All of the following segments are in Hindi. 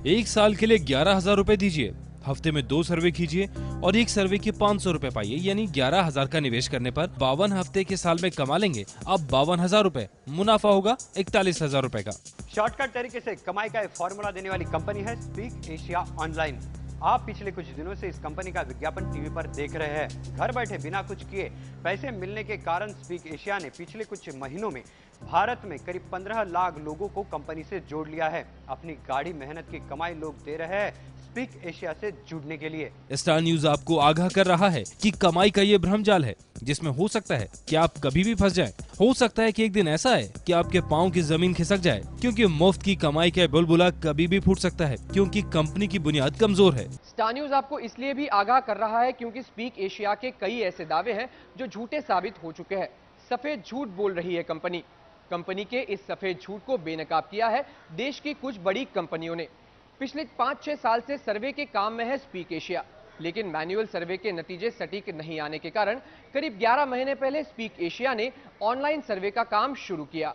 1 साल के लिए 11,000 रुपए दीजिए, हफ्ते में 2 सर्वे कीजिए और एक सर्वे के 500 रुपए पाइए, यानी 11,000 का निवेश करने पर 52 हफ्ते के साल में कमा लेंगे अब 52,000 रुपए। मुनाफा होगा 41,000 रुपए का। शॉर्टकट तरीके से कमाई का एक फॉर्मूला देने वाली कंपनी है स्पीक एशिया ऑनलाइन। आप पिछले कुछ दिनों से इस कंपनी का विज्ञापन टीवी पर देख रहे हैं। घर बैठे बिना कुछ किए पैसे मिलने के कारण स्पीक एशिया ने पिछले कुछ महीनों में भारत में करीब 15 लाख लोगों को कंपनी से जोड़ लिया है। अपनी गाढ़ी मेहनत की कमाई लोग दे रहे हैं स्पीक एशिया से जुड़ने के लिए। स्टार न्यूज आपको आगाह कर रहा है कि कमाई का ये भ्रमजाल है जिसमें हो सकता है कि आप कभी भी फंस जाएं। हो सकता है कि एक दिन ऐसा है कि आपके पांव की जमीन खिसक जाए, क्योंकि मुफ्त की कमाई का बुलबुला कभी भी फूट सकता है, क्योंकि कंपनी की बुनियाद कमजोर है। स्टार न्यूज आपको इसलिए भी आगाह कर रहा है क्योंकि स्पीक एशिया के कई ऐसे दावे हैं जो झूठे साबित हो चुके हैं। सफेद झूठ बोल रही है कंपनी के इस सफेद झूठ को बेनकाब किया है देश की कुछ बड़ी कंपनियों ने। पिछले 5-6 साल से सर्वे के काम में है स्पीक एशिया, लेकिन मैन्युअल सर्वे के नतीजे सटीक नहीं आने के कारण करीब 11 महीने पहले स्पीक एशिया ने ऑनलाइन सर्वे का काम शुरू किया।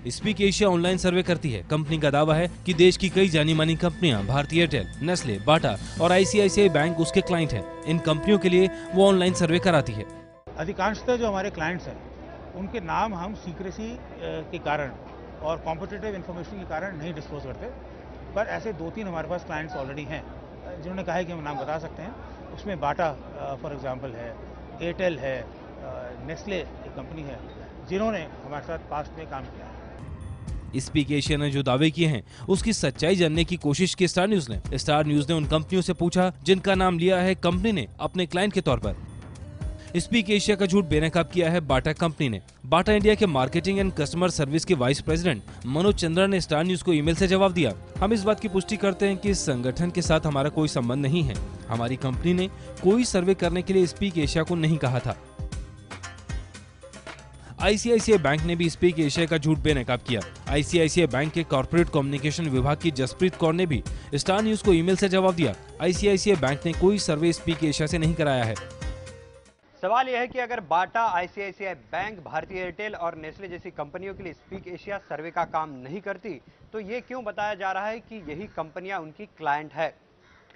स्पीक एशिया ऑनलाइन सर्वे करती है। कंपनी का दावा है कि देश की कई जानी मानी कंपनियां भारतीय एयरटेल, नेस्ले, बाटा और आईसीआईसीआई बैंक उसके क्लाइंट हैं। इन कंपनियों के लिए वो ऑनलाइन सर्वे कराती है। अधिकांशतः जो हमारे क्लाइंट्स हैं उनके नाम हम सीक्रेसी के कारण और कॉम्पिटिटिव इन्फॉर्मेशन के कारण नहीं डिस्क्लोज करते, पर ऐसे 2-3 हमारे पास क्लाइंट्स ऑलरेडी हैं जिन्होंने कहा है कि हम नाम बता सकते हैं। उसमें बाटा फॉर एग्जांपल है, एयरटेल है, नेस्ले एक कंपनी है जिन्होंने हमारे साथ पास्ट में काम किया है। स्पीक एशिया ने जो दावे किए हैं उसकी सच्चाई जानने की कोशिश की स्टार न्यूज ने उन कंपनियों से पूछा जिनका नाम लिया है कंपनी ने अपने क्लाइंट के तौर पर। स्पीक एशिया का झूठ बेनकाब किया है बाटा कंपनी ने। बाटा इंडिया के मार्केटिंग एंड कस्टमर सर्विस के वाइस प्रेसिडेंट मनोज चंद्रा ने स्टार न्यूज को ईमेल से जवाब दिया। हम इस बात की पुष्टि करते हैं कि इस संगठन के साथ हमारा कोई संबंध नहीं है। हमारी कंपनी ने कोई सर्वे करने के लिए स्पीक एशिया को नहीं कहा था। आईसीआईसीआई बैंक ने भी स्पीक एशिया का झूठ बेनकाब किया। आईसीआईसीआई बैंक के कॉर्पोरेट कम्युनिकेशन विभाग की जसप्रीत कौर ने भी स्टार न्यूज को ईमेल से जवाब दिया। आईसीआईसीआई बैंक ने कोई सर्वे स्पीक एशिया से नहीं कराया है। सवाल यह है कि अगर बाटा, आईसीआईसीआई बैंक, भारतीय एयरटेल और नेस्ले जैसी कंपनियों के लिए स्पीक एशिया सर्वे का काम नहीं करती, तो ये क्यों बताया जा रहा है कि यही कंपनियां उनकी क्लाइंट है?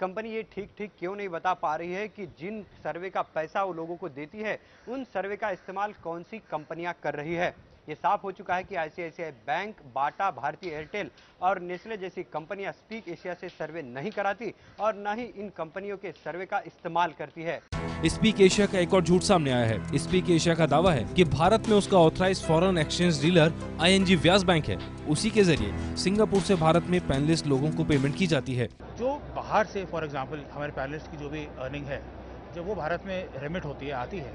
कंपनी ये ठीक क्यों नहीं बता पा रही है कि जिन सर्वे का पैसा वो लोगों को देती है उन सर्वे का इस्तेमाल कौन सी कंपनियां कर रही है? ये साफ हो चुका है कि आईसीआईसीआई बैंक, बाटा, भारतीय एयरटेल और नेस्ले जैसी कंपनियां स्पीक एशिया से सर्वे नहीं कराती और न ही इन कंपनियों के सर्वे का इस्तेमाल करती है। स्पीक एशिया का एक और झूठ सामने आया है। स्पीक एशिया का दावा है कि भारत में उसका authorised foreign exchange dealer ING Vysya bank है। उसी के जरिए सिंगापुर से भारत में पैनलिस्ट लोगों को पेमेंट की जाती है। जो बाहर से फॉर एग्जांपल हमारे पैनलिस्ट की जो भी अर्निंग है, जब वो भारत में रेमिट होती है, आती है,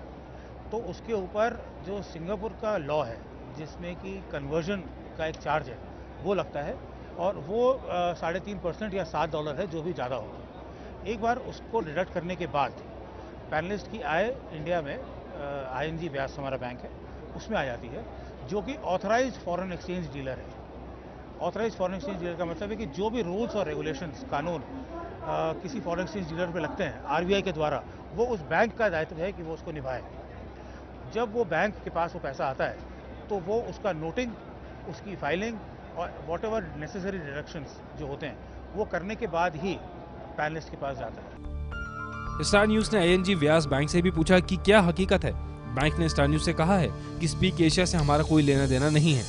तो उसके ऊपर जो सिंगापुर का लॉ है जिसमें कि कन्वर्जन का एक चार्ज है वो लगता है, और वो 3.5% या $7 है, जो भी ज़्यादा होगा। एक बार उसको डिडक्ट करने के बाद पैनलिस्ट की आय इंडिया में आईएनजी व्यास हमारा बैंक है उसमें आ जाती है, जो कि ऑथराइज्ड फॉरेन एक्सचेंज डीलर है। ऑथराइज्ड फॉरेन एक्सचेंज डीलर का मतलब है कि जो भी रूल्स और रेगुलेशंस, कानून किसी फॉरेन एक्सचेंज डीलर पे लगते हैं आरबीआई के द्वारा, वो उस बैंक का दायित्व है कि वो उसको निभाए। जब वो बैंक के पास वो पैसा आता है तो वो उसका नोटिंग, उसकी फाइलिंग और वॉट एवर नेसेसरी डिडक्शंस जो होते हैं वो करने के बाद ही पैनलिस्ट के पास जाता है। स्टार न्यूज ने आईएनजी व्यास बैंक से भी पूछा कि क्या हकीकत है। बैंक ने स्टार न्यूज से कहा है कि स्पीक एशिया से हमारा कोई लेना देना नहीं है।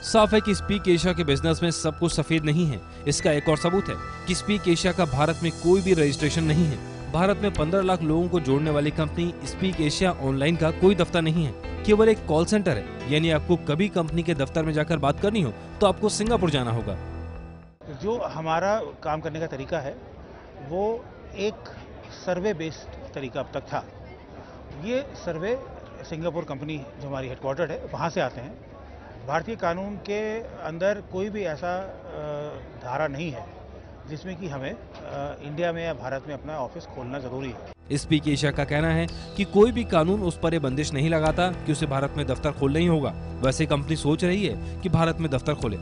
साफ है कि स्पीक एशिया के बिजनेस में सब कुछ सफेद नहीं है। इसका एक और सबूत है कि स्पीक एशिया का भारत में कोई भी रजिस्ट्रेशन नहीं है। भारत में 15 लाख लोगों को जोड़ने वाली कंपनी स्पीक एशिया ऑनलाइन का कोई दफ्तर नहीं है, केवल एक कॉल सेंटर है। यानी आपको कभी कंपनी के दफ्तर में जाकर बात करनी हो तो आपको सिंगापुर जाना होगा। जो हमारा काम करने का तरीका है वो एक सर्वे बेस्ड तरीका अब तक था। ये सर्वे सिंगापुर कंपनी जो हमारी हेडक्वार्टर है वहाँ से आते हैं। भारतीय कानून के अंदर कोई भी ऐसा धारा नहीं है जिसमें कि हमें इंडिया में या भारत में अपना ऑफिस खोलना जरूरी है। स्पीक एशिया का कहना है कि कोई भी कानून उस पर ये बंदिश नहीं लगाता कि उसे भारत में दफ्तर खोलना ही होगा। वैसे कंपनी सोच रही है कि भारत में दफ्तर खोले।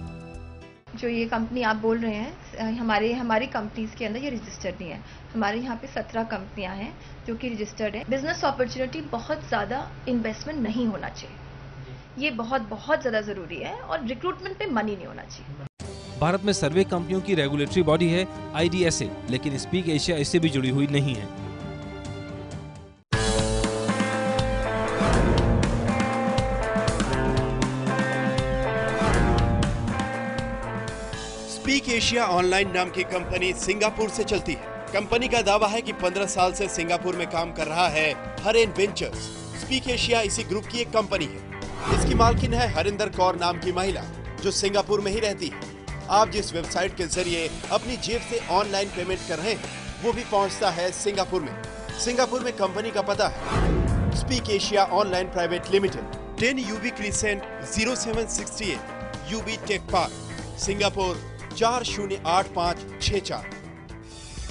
जो ये कंपनी आप बोल रहे हैं, हमारी कंपनीज के अंदर ये रजिस्टर्ड नहीं है। हमारे यहाँ पे 17 कंपनियां हैं जो कि रजिस्टर्ड है। बिजनेस अपॉर्चुनिटी बहुत ज़्यादा इन्वेस्टमेंट नहीं होना चाहिए। ये बहुत बहुत ज़्यादा ज़रूरी है और रिक्रूटमेंट पे मनी नहीं होना चाहिए। भारत में सर्वे कंपनियों की रेगुलेटरी बॉडी है IDSA, लेकिन स्पीक एशिया इससे भी जुड़ी हुई नहीं है। स्पीक एशिया ऑनलाइन नाम की कंपनी सिंगापुर से चलती है। कंपनी का दावा है कि 15 साल से सिंगापुर में काम कर रहा है हरेन वेंचर्स। स्पीक एशिया इसी ग्रुप की एक कंपनी है। इसकी मालकिन है हरिंदर कौर नाम की महिला, जो सिंगापुर में ही रहती है। आप जिस वेबसाइट के जरिए अपनी जेब से ऑनलाइन पेमेंट कर रहे हैं, वो भी पहुंचता है सिंगापुर में। सिंगापुर में कंपनी का पता है Speak Asia online private limited, 10 UB crescent 0768 UB tech park, Singapore 408564।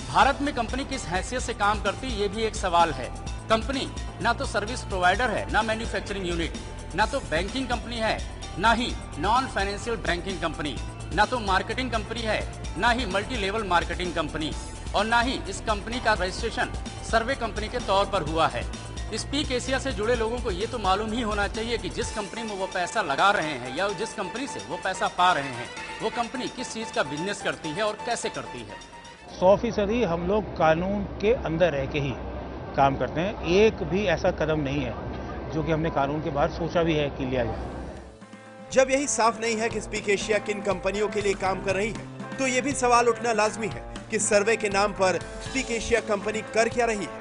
Bharat में कंपनी किस हैसियत से काम करती है, ये भी एक सवाल है। कंपनी ना तो सर्विस प्रोवाइडर है, ना मैन्युफैक्चरिंग यूनिट, ना तो बैंकिंग कंपनी है, ना ही नॉन फाइनेंशियल बैंकिंग कंपनी, ना तो मार्केटिंग कंपनी है, ना ही मल्टी लेवल मार्केटिंग कंपनी, और ना ही इस कंपनी का रजिस्ट्रेशन सर्वे कंपनी के तौर पर हुआ है। स्पीक एशिया से जुड़े लोगों को ये तो मालूम ही होना चाहिए कि जिस कंपनी में वो पैसा लगा रहे हैं या जिस कंपनी से वो पैसा पा रहे हैं, वो कंपनी किस चीज़ का बिजनेस करती है और कैसे करती है। 100% हम लोग कानून के अंदर रह के ही काम करते हैं। एक भी ऐसा कदम नहीं है जो कि हमने कानून के बाहर सोचा भी है कि लिया जाए। जब यही साफ नहीं है कि स्पीक एशिया किन कंपनियों के लिए काम कर रही है, तो ये भी सवाल उठना लाजमी है कि सर्वे के नाम पर स्पीक एशिया कंपनी कर क्या रही है,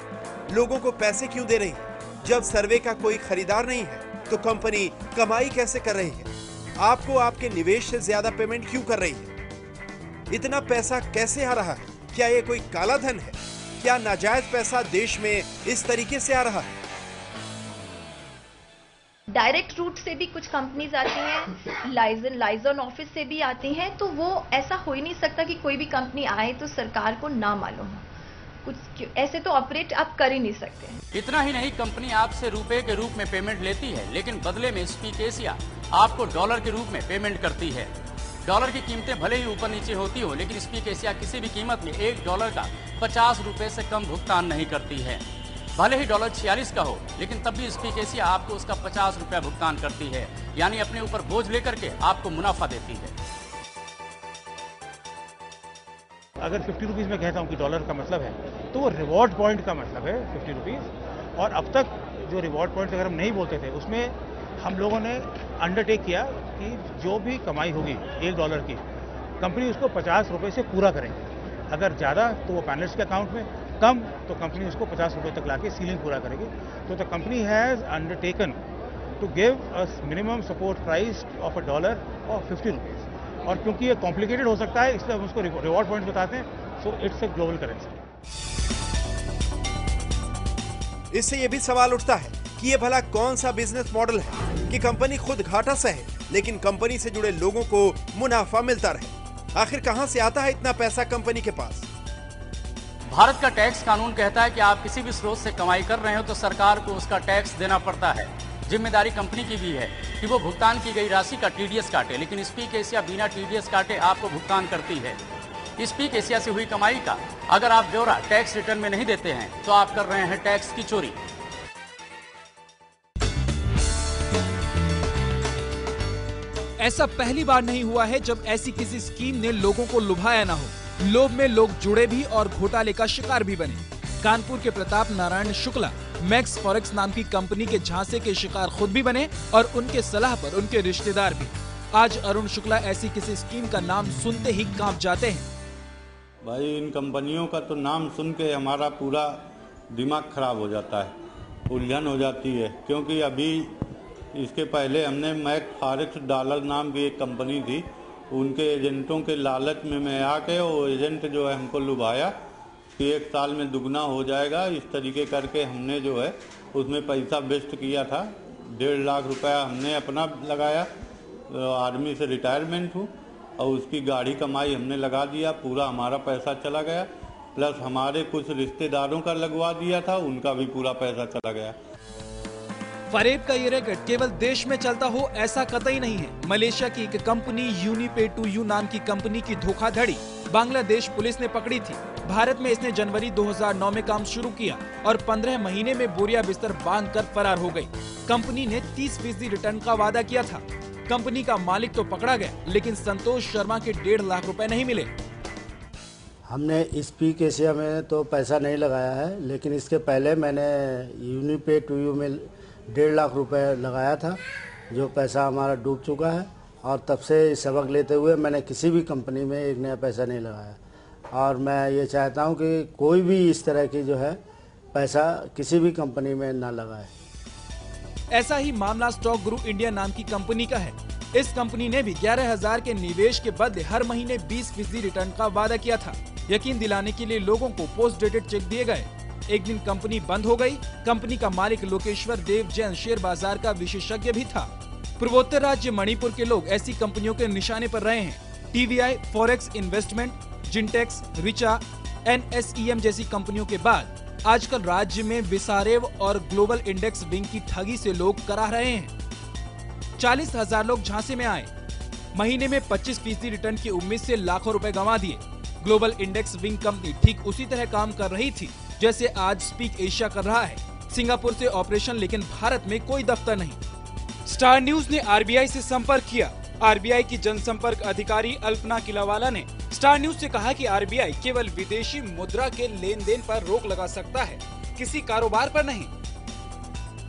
लोगों को पैसे क्यों दे रही है। जब सर्वे का कोई खरीदार नहीं है, तो कंपनी कमाई कैसे कर रही है, आपको आपके निवेश से ज्यादा पेमेंट क्यों कर रही है, इतना पैसा कैसे आ रहा है, क्या ये कोई काला धन है, क्या नाजायज पैसा देश में इस तरीके से आ रहा है। डायरेक्ट रूट से भी कुछ कंपनीज आती हैं, लाइजन ऑफिस से भी आती हैं, तो वो ऐसा हो ही नहीं सकता कि कोई भी कंपनी आए तो सरकार को ना मालूम हो। कुछ ऐसे तो ऑपरेट आप कर ही नहीं सकते। इतना ही नहीं, कंपनी आपसे रुपए के रूप में पेमेंट लेती है, लेकिन बदले में स्पीक एशिया आपको डॉलर के रूप में पेमेंट करती है। डॉलर की कीमतें भले ही ऊपर नीचे होती हो, लेकिन स्पीक एशिया किसी भी कीमत में $1 का 50 रुपए से कम भुगतान नहीं करती है। भले ही डॉलर 46 का हो, लेकिन तब भी स्पीक एशिया आपको उसका 50 रुपया भुगतान करती है, यानी अपने ऊपर बोझ लेकर के आपको मुनाफा देती है। अगर 50 रुपीज़ में कहता हूँ कि डॉलर का मतलब है, तो वो रिवॉर्ड पॉइंट का मतलब है 50 रुपीज़। और अब तक जो रिवॉर्ड पॉइंट अगर हम नहीं बोलते थे, उसमें हम लोगों ने अंडरटेक किया कि जो भी कमाई होगी $1 की, कंपनी उसको 50 रुपये से पूरा करेगी। अगर ज़्यादा तो वो पैनलिस्ट के अकाउंट में, कम तो कंपनी उसको 50 रुपये तक लाके सीलिंग पूरा करेगी। तो the company has undertaken to give a minimum support price of $1 और 50 रुपीज़। और क्योंकि ये कॉम्प्लिकेटेड हो सकता है, इसलिए हम उसको रिवॉर्ड पॉइंट बताते हैं। So it's a global currency. इससे ये भी सवाल उठता है कि ये भला कौन सा बिजनेस मॉडल है कि कंपनी खुद घाटा सहे, लेकिन कंपनी से जुड़े लोगों को मुनाफा मिलता रहे। आखिर कहां से आता है इतना पैसा कंपनी के पास। भारत का टैक्स कानून कहता है कि आप किसी भी स्रोत से कमाई कर रहे हो तो सरकार को उसका टैक्स देना पड़ता है। जिम्मेदारी कंपनी की भी है कि वो भुगतान की गई राशि का TDS काटे, लेकिन स्पीक एशिया बिना TDS काटे आपको भुगतान करती है। स्पीक एशिया से हुई कमाई का अगर आप ब्यौरा टैक्स रिटर्न में नहीं देते हैं, तो आप कर रहे हैं टैक्स की चोरी। ऐसा पहली बार नहीं हुआ है जब ऐसी किसी स्कीम ने लोगों को लुभाया ना हो। लोभ में लोग जुड़े भी और घोटाले का शिकार भी बने। कानपुर के प्रताप नारायण शुक्ला मैक्स फॉरेक्स नाम की कंपनी के झांसे के शिकार खुद भी बने और उनके सलाह पर उनके रिश्तेदार भी। आज अरुण शुक्ला ऐसी किसी स्कीम का नाम सुनते ही कांप जाते हैं। भाई, इन कंपनियों का तो नाम सुन के हमारा पूरा दिमाग खराब हो जाता है, उलझन हो जाती है। क्योंकि अभी इसके पहले हमने मैक्स फॉरेक्स डॉलर नाम की एक कंपनी थी, उनके एजेंटों के लालच में मैं आके वो एजेंट जो है हमको लुभाया कि 1 साल में दुगना हो जाएगा। इस तरीके करके हमने जो है उसमें पैसा वेस्ट किया था। 1.5 लाख रुपया हमने अपना लगाया, आर्मी से रिटायरमेंट हूँ, और उसकी गाड़ी कमाई हमने लगा दिया, पूरा हमारा पैसा चला गया। प्लस हमारे कुछ रिश्तेदारों का लगवा दिया था, उनका भी पूरा पैसा चला गया। फरेब का ये रैकेट केवल देश में चलता हो ऐसा कतई नहीं है। मलेशिया की एक कंपनी यूनिपे2यू नाम की कंपनी की धोखाधड़ी बांग्लादेश पुलिस ने पकड़ी थी। भारत में इसने जनवरी 2009 में काम शुरू किया और 15 महीने में बोरिया बिस्तर बांधकर फरार हो गई। कंपनी ने 30% रिटर्न का वादा किया था। कंपनी का मालिक तो पकड़ा गया, लेकिन संतोष शर्मा के 1.5 लाख रुपए नहीं मिले। हमने स्पीक एशिया में तो पैसा नहीं लगाया है, लेकिन इसके पहले मैंने यूनिपे टू यू में 1.5 लाख रुपए लगाया था, जो पैसा हमारा डूब चुका है। और तब से सबक लेते हुए मैंने किसी भी कंपनी में एक नया पैसा नहीं लगाया। और मैं ये चाहता हूँ कि कोई भी इस तरह की जो है पैसा किसी भी कंपनी में ना लगाए। ऐसा ही मामला स्टॉक गुरु इंडिया नाम की कंपनी का है। इस कंपनी ने भी 11,000 के निवेश के बदले हर महीने 20% रिटर्न का वादा किया था। यकीन दिलाने के लिए लोगों को पोस्ट डेटेड चेक दिए गए। एक दिन कंपनी बंद हो गई। कंपनी का मालिक लोकेश्वर देव जैन शेयर बाजार का विशेषज्ञ भी था। पूर्वोत्तर राज्य मणिपुर के लोग ऐसी कंपनियों के निशाने पर रहे हैं। टीवीआई, फॉरेक्स इन्वेस्टमेंट, जिंटेक्स, रिचा, NSEM जैसी कंपनियों के बाद आजकल राज्य में विसारेव और ग्लोबल इंडेक्स विंग की ठगी से लोग कराह रहे हैं। 40,000 लोग झांसे में आए। महीने में 25% रिटर्न की उम्मीद से लाखों रुपए गंवा दिए। ग्लोबल इंडेक्स विंग कंपनी ठीक उसी तरह काम कर रही थी जैसे आज स्पीक एशिया कर रहा है। सिंगापुर से ऑपरेशन, लेकिन भारत में कोई दफ्तर नहीं। स्टार न्यूज ने RBI से संपर्क किया। RBI की जनसंपर्क अधिकारी अल्पना किलावाला ने स्टार न्यूज से कहा कि RBI केवल विदेशी मुद्रा के लेन देन पर रोक लगा सकता है, किसी कारोबार पर नहीं।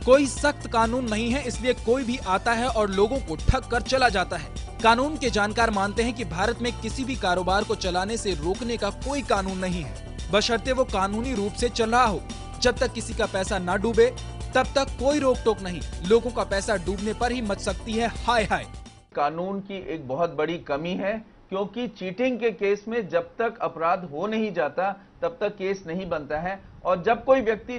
कोई सख्त कानून नहीं है, इसलिए कोई भी आता है और लोगों को ठग कर चला जाता है। कानून के जानकार मानते हैं कि भारत में किसी भी कारोबार को चलाने से रोकने का कोई कानून नहीं है, बशर्ते वो कानूनी रूप से चल रहा हो। जब तक किसी का पैसा न डूबे तब तक कोई रोक टोक नहीं। लोगों का पैसा डूबने पर ही मच सकती है हाय हाय। कानून की एक बहुत बड़ी कमी है, क्योंकि चीटिंग के केस में जब तक अपराध हो नहीं जाता तब तक केस नहीं बनता है। और जब कोई व्यक्ति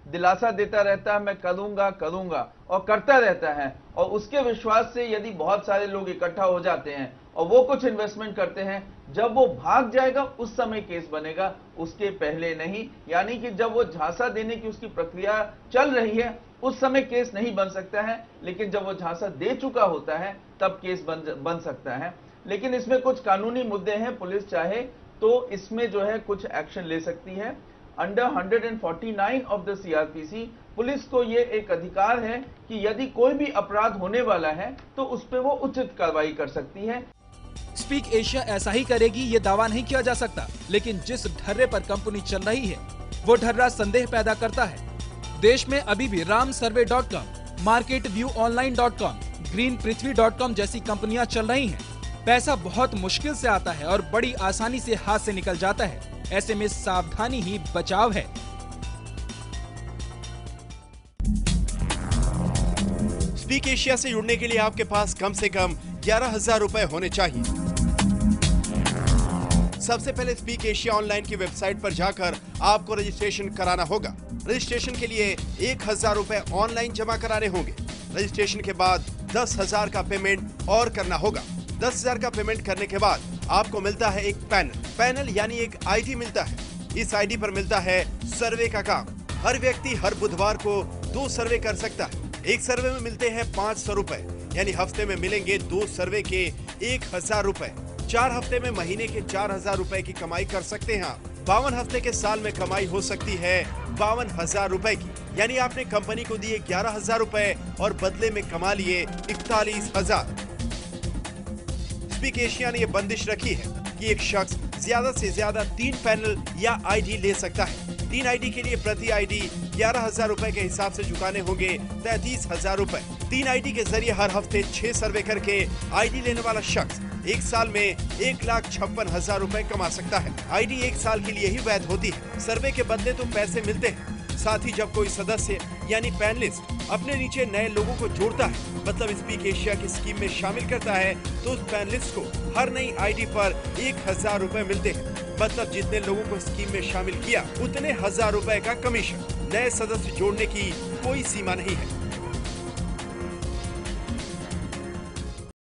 दिलासा देता रहता है मैं करूंगा और करता रहता है, और उसके विश्वास से यदि बहुत सारे लोग इकट्ठा हो जाते हैं और वो कुछ इन्वेस्टमेंट करते हैं, जब वो भाग जाएगा उस समय केस बनेगा, उसके पहले नहीं। यानी कि जब वो झांसा देने की उसकी प्रक्रिया चल रही है उस समय केस नहीं बन सकता है, लेकिन जब वो झांसा दे चुका होता है तब केस बन सकता है। लेकिन इसमें कुछ कानूनी मुद्दे हैं। पुलिस चाहे तो इसमें जो है कुछ एक्शन ले सकती है। Under 149 of the CRPC police को ये एक अधिकार है कि यदि कोई भी अपराध होने वाला है तो उस पर वो उचित कार्रवाई कर सकती है। स्पीक एशिया ऐसा ही करेगी ये दावा नहीं किया जा सकता, लेकिन जिस ढर्रे पर कंपनी चल रही है वो ढर्रा संदेह पैदा करता है। देश में अभी भी ramsurvey.com, marketviewonline.com, greenprithvi.com जैसी कंपनियां चल रही हैं। पैसा बहुत मुश्किल से आता है और बड़ी आसानी से हाथ से निकल जाता है। ऐसे में सावधानी ही बचाव है। स्पीक एशिया से जुड़ने के लिए आपके पास कम से कम 11,000 रुपए होने चाहिए। सबसे पहले स्पीक एशिया ऑनलाइन की वेबसाइट पर जाकर आपको रजिस्ट्रेशन कराना होगा। रजिस्ट्रेशन के लिए 1,000 रुपए ऑनलाइन जमा कराने होंगे। रजिस्ट्रेशन के बाद 10,000 का पेमेंट और करना होगा। 10,000 का पेमेंट करने के बाद आपको मिलता है एक पैनल यानी एक ID मिलता है। इस ID पर मिलता है सर्वे का काम। हर व्यक्ति हर बुधवार को 2 सर्वे कर सकता है। एक सर्वे में मिलते हैं 500 रुपए, यानी हफ्ते में मिलेंगे 2 सर्वे के 1,000 रुपए। 4 हफ्ते में महीने के 4,000 रुपए की कमाई कर सकते हैं आप। 52 हफ्ते के साल में कमाई हो सकती है 52,000 रुपए की, यानी आपने कंपनी को दिए 11,000 रुपए और बदले में कमा लिए 41,000। स्पीक एशिया ने यह बंदिश रखी है कि एक शख्स ज्यादा से ज्यादा 3 पैनल या ID ले सकता है। 3 ID के लिए प्रति ID 11,000 रुपए के हिसाब से चुकाने होंगे 33,000 रुपए। 3 ID के जरिए हर हफ्ते 6 सर्वे करके ID लेने वाला शख्स एक साल में 1,56,000 रुपए कमा सकता है। ID 1 साल के लिए ही वैध होती है। सर्वे के बदले तो पैसे मिलते हैं। साथ ही जब कोई सदस्य यानी पैनलिस्ट अपने नीचे नए लोगों को जोड़ता है, मतलब स्पीक एशिया की स्कीम में शामिल करता है, तो उस पैनलिस्ट को हर नई ID पर 1,000 रुपए मिलते हैं। मतलब जितने लोगों को स्कीम में शामिल किया उतने 1,000 रुपए का कमीशन। नए सदस्य जोड़ने की कोई सीमा नहीं है।